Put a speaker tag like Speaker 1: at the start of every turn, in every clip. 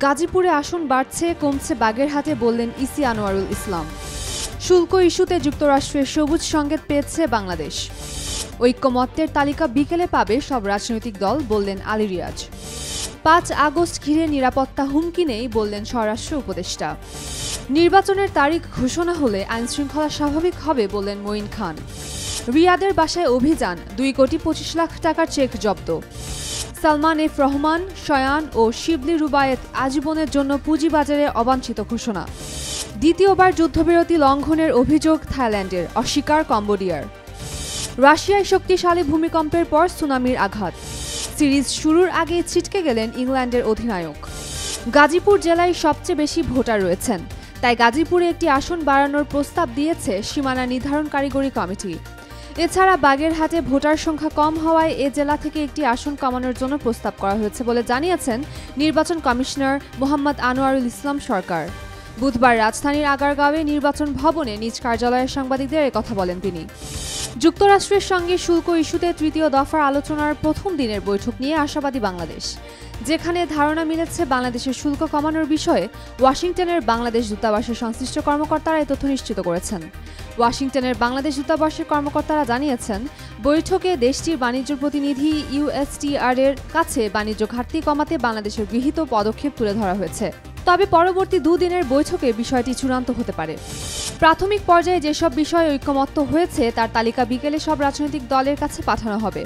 Speaker 1: গাজীপুরে আসন বাড়ছে কমছে বাগেরহাটে বললেন ইসি আনোয়ারুল ইসলাম। শুল্ক ইস্যুতে যুক্তরাষ্ট্রের সবুজ সংকেত পেয়েছে বাংলাদেশ। ঐক্যমত্যের তালিকা বিকেলে পাবে সব রাজনৈতিক দল বললেন আলী রিয়াজ। ৫ আগস্ট ঘিরে নিরাপত্তা হুমকি নেই বললেন স্বরাষ্ট্র উপদেষ্টা। নির্বাচনের তারিখ ঘোষণা হলে আইনশৃঙ্খলা স্বাভাবিক হবে বললেন মঈন খান। রিয়াদের বাসায় অভিযান, ২,২৫,০০,০০০ টাকার চেক জব্দ। সালমান এফ রহমান, শয়ান ও শিবলি রুবায়েত আজীবনের জন্য পুঁজিবাজারে অবাঞ্ছিত ঘোষণা। দ্বিতীয়বার যুদ্ধবিরতি লঙ্ঘনের অভিযোগ থাইল্যান্ডের, অস্বীকার কম্বোডিয়ার। রাশিয়ায় শক্তিশালী ভূমিকম্পের পর সুনামির আঘাত। সিরিজ শুরুর আগে ছিটকে গেলেন ইংল্যান্ডের অধিনায়ক। গাজীপুর জেলায় সবচেয়ে বেশি ভোটার রয়েছেন, তাই গাজীপুরে একটি আসন বাড়ানোর প্রস্তাব দিয়েছে সীমানা নির্ধারণ কারিগরি কমিটি। এছাড়া বাগেরহাটে ভোটার সংখ্যা কম হওয়ায় এ জেলা থেকে একটি আসন কমানোর জন্য প্রস্তাব করা হয়েছে বলে জানিয়েছেন নির্বাচন কমিশনার মোহাম্মদ আনোয়ারুল ইসলাম সরকার। বুধবার রাজধানীর আগারগাঁওয়ে নির্বাচন ভবনে নিজ কার্যালয়ের সাংবাদিকদের একথা বলেন তিনি। যুক্তরাষ্ট্রের সঙ্গে শুল্ক ইস্যুতে তৃতীয় দফার আলোচনার প্রথম দিনের বৈঠক নিয়ে আশাবাদী বাংলাদেশ, যেখানে ধারণা মিলেছে বাংলাদেশের শুল্ক কমানোর বিষয়ে ওয়াশিংটনের বাংলাদেশ দূতাবাসের সংশ্লিষ্ট কর্মকর্তারা এই তথ্য নিশ্চিত করেছেন। ওয়াশিংটনের বাংলাদেশ দূতাবাসের কর্মকর্তারা জানিয়েছেন, বৈঠকে দেশটির বাণিজ্য প্রতিনিধি ইউএসটিআর এর কাছে বাণিজ্য ঘাটতি কমাতে বাংলাদেশের গৃহীত পদক্ষেপ তুলে ধরা হয়েছে। তবে পরবর্তী দুদিনের বৈঠকে বিষয়টি চূড়ান্ত হতে পারে। প্রাথমিক পর্যায়ে যেসব বিষয়ে ঐক্যমত্য হয়েছে তার তালিকা বিকেলে সব রাজনৈতিক দলের কাছে পাঠানো হবে।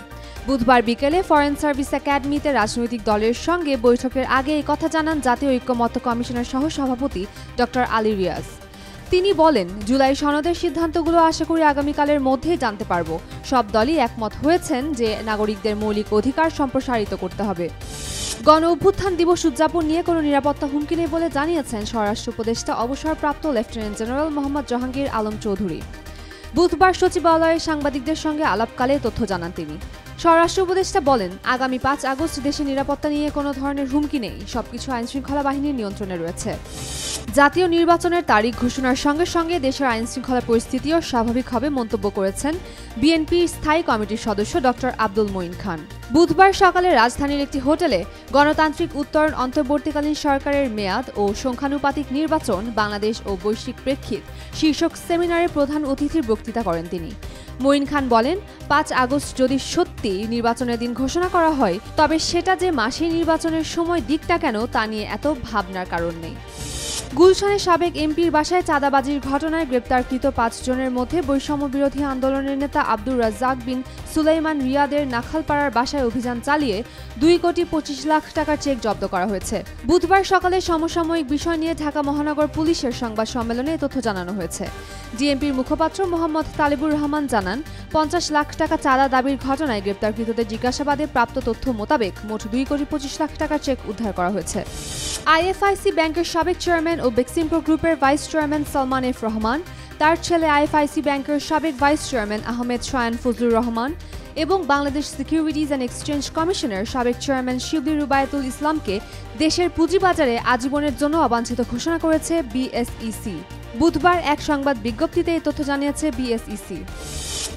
Speaker 1: বুধবার বিকেলে ফরেন সার্ভিস একাডেমিতে রাজনৈতিক দলের সঙ্গে বৈঠকের আগে এই কথা জানান জাতীয় ঐক্যমত্য কমিশনের সহ সভাপতি ড আলী রিয়াজ। তিনি বলেন, জুলাই সনদের সিদ্ধান্তগুলো আশা করি আগামীকালের মধ্যেই জানতে পারব। সব দলই একমত হয়েছেন যে নাগরিকদের মৌলিক অধিকার সম্প্রসারিত করতে হবে। গণ অভ্যুত্থান দিবস উদযাপন নিয়ে কোনো নিরাপত্তা হুমকি নেই বলে জানিয়েছেন স্বরাষ্ট্র উপদেষ্টা অবসরপ্রাপ্ত লেফটেন্যান্ট জেনারেল মোহাম্মদ জাহাঙ্গীর আলম চৌধুরী। বুধবার সচিবালয়ে সাংবাদিকদের সঙ্গে আলাপকালে তথ্য জানান তিনি। স্বরাষ্ট্র উপদেষ্টা বলেন, আগামী ৫ আগস্ট দেশে নিরাপত্তা নিয়ে কোনো ধরনের হুমকি নেই, সবকিছু আইনশৃঙ্খলা বাহিনীর নিয়ন্ত্রণে রয়েছে। জাতীয় নির্বাচনের তারিখ ঘোষণার সঙ্গে সঙ্গে দেশের আইনশৃঙ্খলা পরিস্থিতিও স্বাভাবিক হবে মন্তব্য করেছেন বিএনপির স্থায়ী কমিটির সদস্য ড আব্দুল মঈন খান। বুধবার সকালে রাজধানীর একটি হোটেলে গণতান্ত্রিক উত্তরণ অন্তর্বর্তীকালীন সরকারের মেয়াদ ও সংখ্যানুপাতিক নির্বাচন বাংলাদেশ ও বৈশ্বিক প্রেক্ষিত শীর্ষক সেমিনারে প্রধান অতিথির বক্তৃতা করেন তিনি। মঈন খান বলেন, ৫ আগস্ট যদি সত্যি নির্বাচনের দিন ঘোষণা করা হয়, তবে সেটা যে মাসে নির্বাচনের সময় দিকটা কেন তা নিয়ে এত ভাবনার কারণ নেই। গুলশানের সাবেক এমপির বাসায় চাঁদাবাজির ঘটনায় গ্রেপ্তারকৃত ৫ জনের মধ্যে বৈষম্য বিরোধী আন্দোলনের নেতা আব্দুর রাজ্জাক বিন সুলাইমান রিয়াদের নাখালপাড়ার বাসায় অভিযান চালিয়ে ২,২৫,০০,০০০ টাকার চেক জব্দ করা হয়েছে। বুধবার সকালে সমসাময়িক বিষয় নিয়ে ঢাকা মহানগর পুলিশের সংবাদ সম্মেলনে এ তথ্য জানানো হয়েছে। ডিএমপির মুখপাত্র মোহাম্মদ তালেবুর রহমান জানান, ৫০ লাখ টাকা চাঁদা দাবির ঘটনায় গ্রেপ্তারকৃতদের জিজ্ঞাসাবাদে প্রাপ্ত তথ্য মোতাবেক মোট ২,২৫,০০,০০০ টাকার চেক উদ্ধার করা হয়েছে। আইএফআইসি ব্যাংকের সাবেক চেয়ারম্যান ও বেক্সিমকো গ্রুপের vice chairman Salman F Rahman, তার ছেলে আইএফআইসি ব্যাংকের সাবেক ভাইস চেয়ারম্যান আহমেদ শায়ান ফজলুর রহমান এবং বাংলাদেশ সিকিউরিটিজ অ্যান্ড এক্সচেঞ্জ কমিশনের সাবেক চেয়ারম্যান শিবলি রুবায়েতুল ইসলামকে দেশের পুঁজিবাজারে আজীবনের জন্য অবাঞ্ছিত ঘোষণা করেছে বিএসইসি। বুধবার এক সংবাদ বিজ্ঞপ্তিতে এই তথ্য জানিয়েছে বিএসইসি।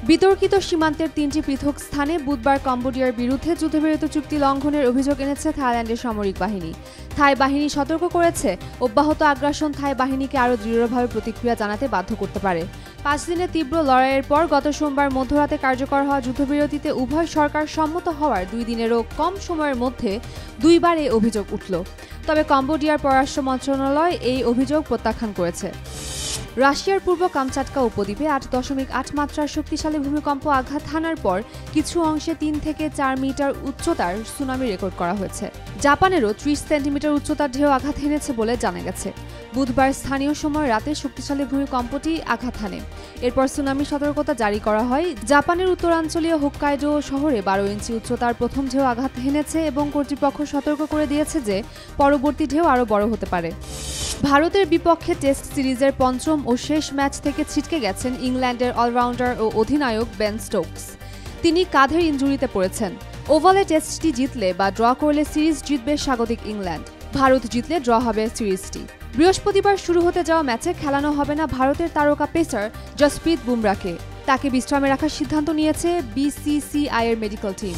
Speaker 1: বিতর্কিত সীমান্তের ৩টি পৃথক স্থানে বুধবার কম্বোডিয়ার বিরুদ্ধে যুদ্ধবিরতি চুক্তি লঙ্ঘনের অভিযোগ এনেছে থাইল্যান্ডের সামরিক বাহিনী। থাই বাহিনী সতর্ক করেছে, অব্যাহত আগ্রাসন থাই বাহিনীকে আরও দৃঢ়ভাবে প্রতিক্রিয়া জানাতে বাধ্য করতে পারে। ৫ দিনের তীব্র লড়াইয়ের পর গত সোমবার মধ্যরাতে কার্যকর হওয়া যুদ্ধবিরতিতে উভয় সরকার সম্মত হওয়ার ২ দিনেরও কম সময়ের মধ্যে ২বার এই অভিযোগ উঠল। তবে কম্বোডিয়ার পররাষ্ট্র মন্ত্রণালয় এই অভিযোগ প্রত্যাখ্যান করেছে। রাশিয়ার পূর্ব কামচাটকা উপদ্বীপে ৮.৮ মাত্রার শক্তিশালী ভূমিকম্প আঘাত হানার পর কিছু অংশে ৩ থেকে ৪ মিটার উচ্চতার সুনামি রেকর্ড করা হয়েছে। জাপানেরও ৩০ সেন্টিমিটার উচ্চতার ঢেউ আঘাত হেনেছে বলে জানা গেছে। বুধবার স্থানীয় সময় রাতে শক্তিশালী ভূমিকম্পটি আঘাত হানে। এরপর সুনামি সতর্কতা জারি করা হয়। জাপানের উত্তরাঞ্চলীয় হোক্কাইডো শহরে ১২ ইঞ্চি উচ্চতার প্রথম ঢেউ আঘাত হেনেছে এবং কর্তৃপক্ষ সতর্ক করে দিয়েছে যে পরবর্তী ঢেউ আরও বড় হতে পারে। ভারতের বিপক্ষে টেস্ট সিরিজের পঞ্চম ও শেষ ম্যাচ থেকে ছিটকে গেছেন ইংল্যান্ডের অলরাউন্ডার ও অধিনায়ক বেন স্টোকস। তিনি কাঁধের ইনজুরিতে পড়েছেন। ওভালে টেস্টটি জিতলে বা ড্র করলে সিরিজ জিতবে স্বাগতিক ইংল্যান্ড। ভারত জিতলে ড্র হবে সিরিজটি। বৃহস্পতিবার শুরু হতে যাওয়া ম্যাচে খেলানো হবে না ভারতের তারকা পেসার জসপ্রীত বুমরাকে। তাকে বিশ্রামে রাখার সিদ্ধান্ত নিয়েছে বিসিসিআই এর medical team.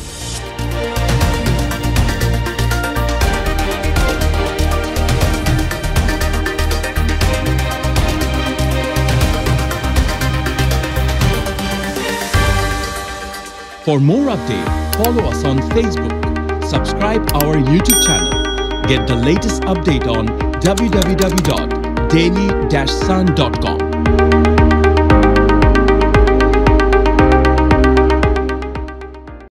Speaker 2: For more updates, follow us on Facebook, subscribe our YouTube channel, get the latest update on www.daily-sun.com.